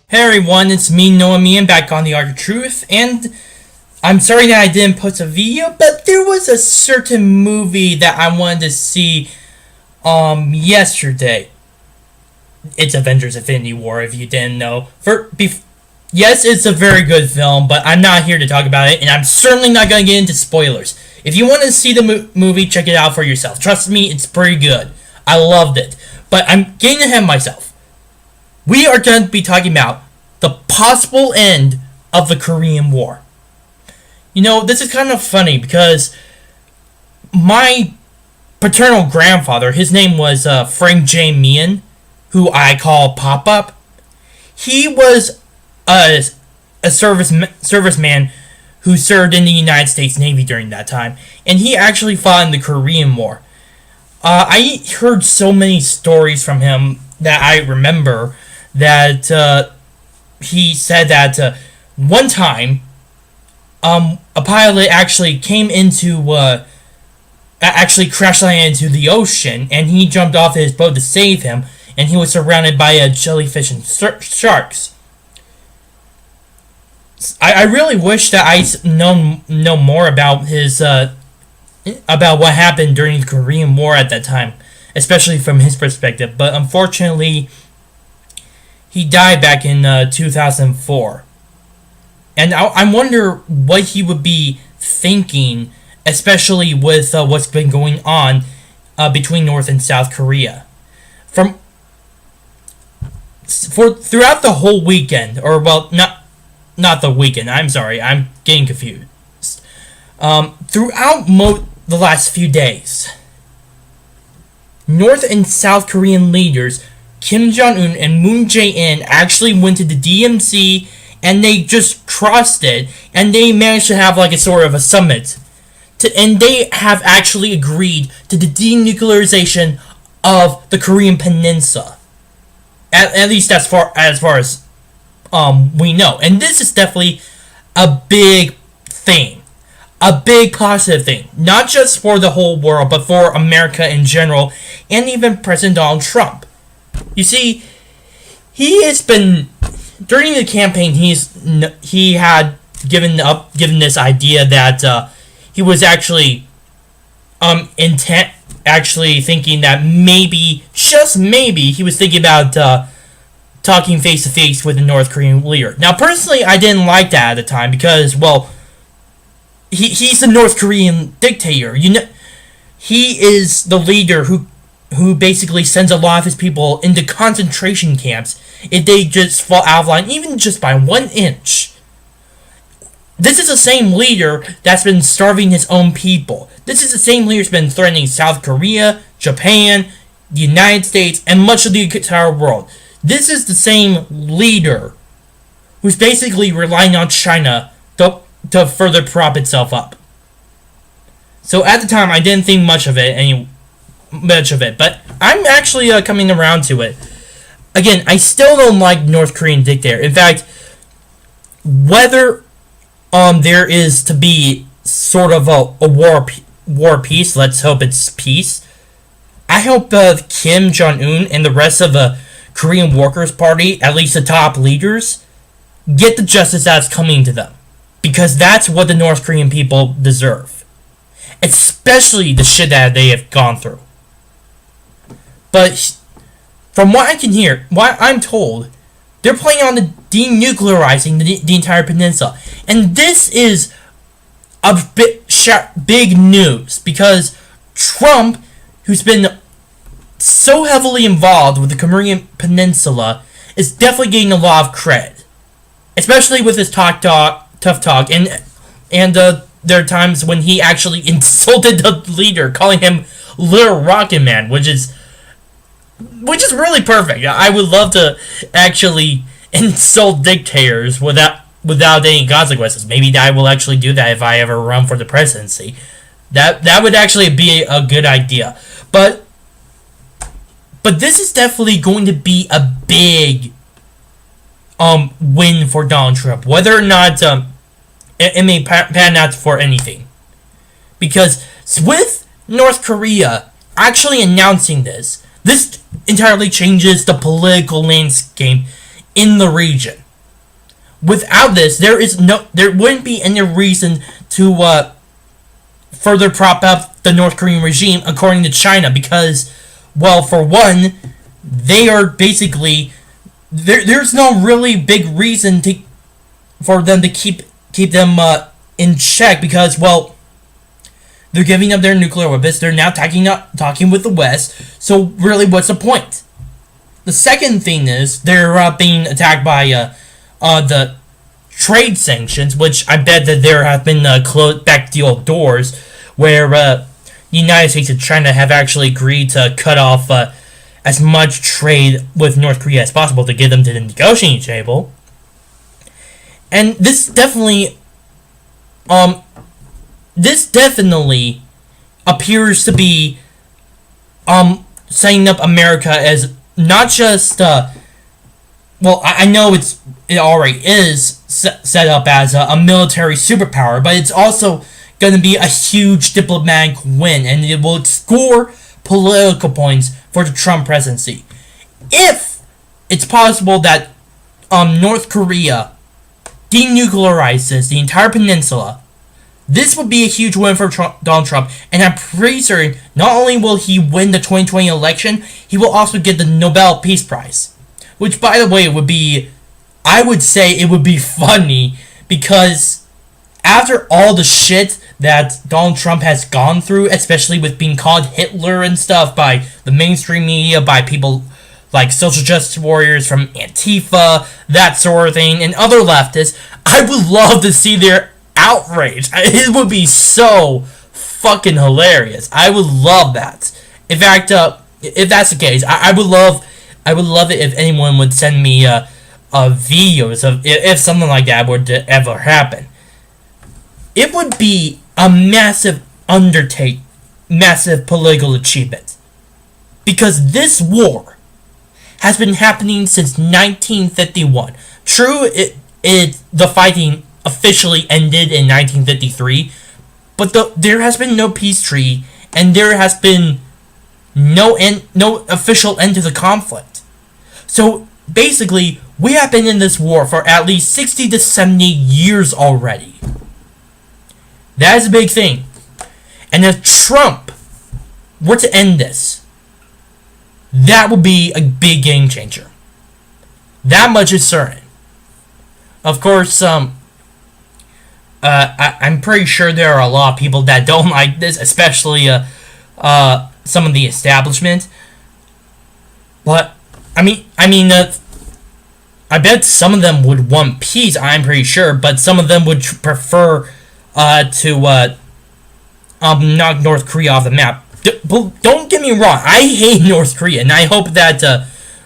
Hey everyone, it's me, Noah Meehan, back on the Arc of Truth, and I'm sorry that I didn't post a video, but there was a certain movie that I wanted to see, yesterday. It's Avengers Infinity War, if you didn't know. Yes, it's a very good film, but I'm not here to talk about it, and I'm certainly not going to get into spoilers. If you want to see the movie, check it out for yourself. Trust me, it's pretty good. I loved it. But I'm getting ahead of myself. We are going to be talking about the possible end of the Korean War. You know, this is kind of funny because my paternal grandfather, his name was Frank J. Meehan, who I call Pop-Up. He was a serviceman who served in the United States Navy during that time, and he actually fought in the Korean War. I heard so many stories from him that I remember that he said that one time a pilot actually came into actually crash landed into the ocean, and he jumped off his boat to save him, and he was surrounded by jellyfish and sharks. I really wish that I know more about his about what happened during the Korean War at that time, especially from his perspective, but unfortunately he died back in 2004. And I wonder what he would be thinking, especially with what's been going on between North and South Korea. Throughout the whole weekend, or well, not the weekend. I'm sorry, I'm getting confused. Throughout the last few days, North and South Korean leaders Kim Jong-un and Moon Jae-in actually went to the DMZ, and they just crossed it, and they managed to have like a sort of a summit. And they have actually agreed to the denuclearization of the Korean Peninsula. At least as far as we know. And this is definitely a big thing. A big positive thing. Not just for the whole world, but for America in general, and even President Donald Trump. You see, he has been, during the campaign, he had given this idea that he was actually thinking that maybe, just maybe, he was thinking about talking face to face with the North Korean leader. Now, personally, I didn't like that at the time because, well, he's a North Korean dictator. You know, he is the leader who basically sends a lot of his people into concentration camps if they just fall out of line, even just by 1 inch. This is the same leader that's been starving his own people. This is the same leader that's been threatening South Korea, Japan, the United States, and much of the entire world. This is the same leader who's basically relying on China to further prop itself up. So at the time, I didn't think much of it, but I'm actually coming around to it. Again, I still don't like North Korean dictator. In fact, whether there is to be sort of a war peace, let's hope it's peace. I hope Kim Jong-un and the rest of the Korean Workers' Party, at least the top leaders, get the justice that's coming to them. Because that's what the North Korean people deserve. Especially the shit that they have gone through. But from what I can hear, what I'm told, they're planning on denuclearizing the entire peninsula. And this is a big news because Trump, who's been so heavily involved with the Korean Peninsula, is definitely getting a lot of credit. Especially with his tough talk, and there are times when he actually insulted the leader, calling him Little Rocket Man, which is really perfect. I would love to actually insult dictators without any consequences. Maybe I will actually do that if I ever run for the presidency. That would actually be a good idea. But this is definitely going to be a big win for Donald Trump, whether or not it may pan out for anything. Because with North Korea actually announcing this entirely changes the political landscape in the region. Without this, there wouldn't be any reason to further prop up the North Korean regime, according to China, because, well, for one, they are basically there's no really big reason for them to keep them in check, because, well, they're giving up their nuclear weapons. They're now talking with the West. So really, what's the point? The second thing is they're being attacked by the trade sanctions, which I bet that there have been closed backdoor doors where the United States and China have actually agreed to cut off as much trade with North Korea as possible to get them to the negotiating table. And this definitely appears to be setting up America as not just well, I know it already is set up as a military superpower, but it's also going to be a huge diplomatic win, and it will score political points for the Trump presidency. If it's possible that North Korea denuclearizes the entire peninsula, this would be a huge win for Donald Trump, and I'm pretty certain not only will he win the 2020 election, he will also get the Nobel Peace Prize. Which, by the way, I would say it would be funny, because after all the shit that Donald Trump has gone through, especially with being called Hitler and stuff by the mainstream media, by people like social justice warriors from Antifa, that sort of thing, and other leftists, I would love to see their outrage. It would be so fucking hilarious. I would love that. In fact, if that's the case, I would love it if anyone would send me videos of if something like that were to ever happen. It would be a massive massive political achievement, because this war has been happening since 1951. True, the fighting officially ended in 1953, but there has been no peace treaty, and there has been no official end to the conflict. So basically, we have been in this war for at least 60 to 70 years already. That is a big thing. And if Trump were to end this, that would be a big game changer. That much is certain. Of course, I'm pretty sure there are a lot of people that don't like this, especially some of the establishment. But I bet some of them would want peace. I'm pretty sure, but some of them would prefer to knock North Korea off the map. Don't get me wrong. I hate North Korea, and I hope that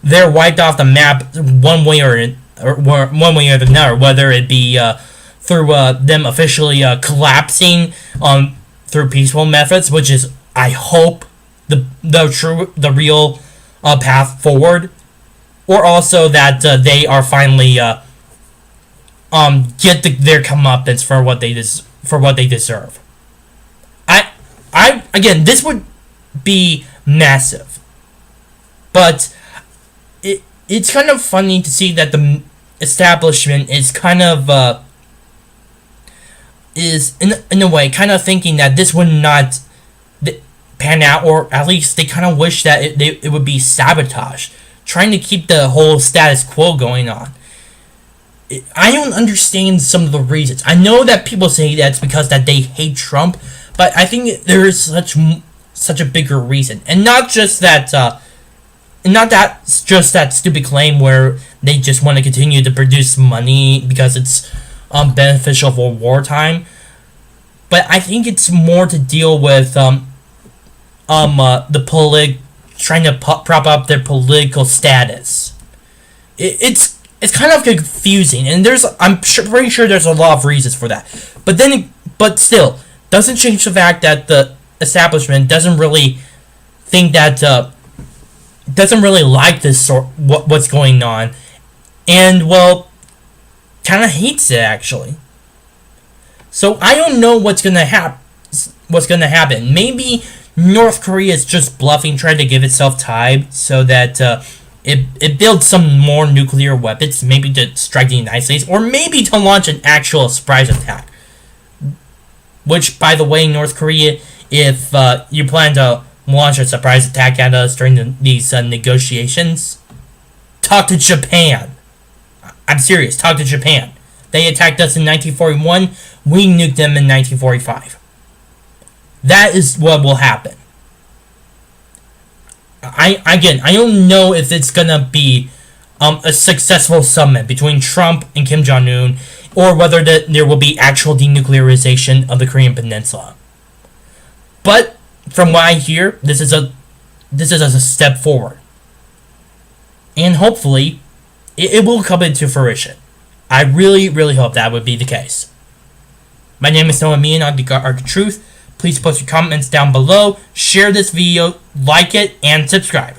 they're wiped off the map one way or another, whether it be through them officially collapsing through peaceful methods, which is, I hope, the real path forward, or also that they are finally get their comeuppance for what they deserve. Again, this would be massive, but it's kind of funny to see that the establishment is kind of is in a way kind of thinking that this would not pan out, or at least they kind of wish that it would be sabotaged, trying to keep the whole status quo going on. I don't understand some of the reasons. I know that people say that it's because that they hate Trump, but I think there is such a bigger reason, and not just that stupid claim where they just want to continue to produce money because it's beneficial for wartime. But I think it's more to deal with trying to prop up their political status. It's kind of confusing, and I'm pretty sure there's a lot of reasons for that. But still, doesn't change the fact that the establishment doesn't really think that doesn't really like this what's going on, and well, kind of hates it actually. So I don't know what's gonna happen. Maybe North Korea is just bluffing, trying to give itself time so that it builds some more nuclear weapons, maybe to strike the United States, or maybe to launch an actual surprise attack. Which, by the way, North Korea, if you plan to launch a surprise attack at us during these negotiations, talk to Japan. I'm serious, talk to Japan. They attacked us in 1941, we nuked them in 1945. That is what will happen. I don't know if it's gonna be a successful summit between Trump and Kim Jong-un, or whether there will be actual denuclearization of the Korean Peninsula. But from what I hear, this is a step forward, and hopefully, it will come into fruition. I really, really hope that would be the case. My name is Noah Meehan on the Arc of Truth. Please post your comments down below, share this video, like it, and subscribe.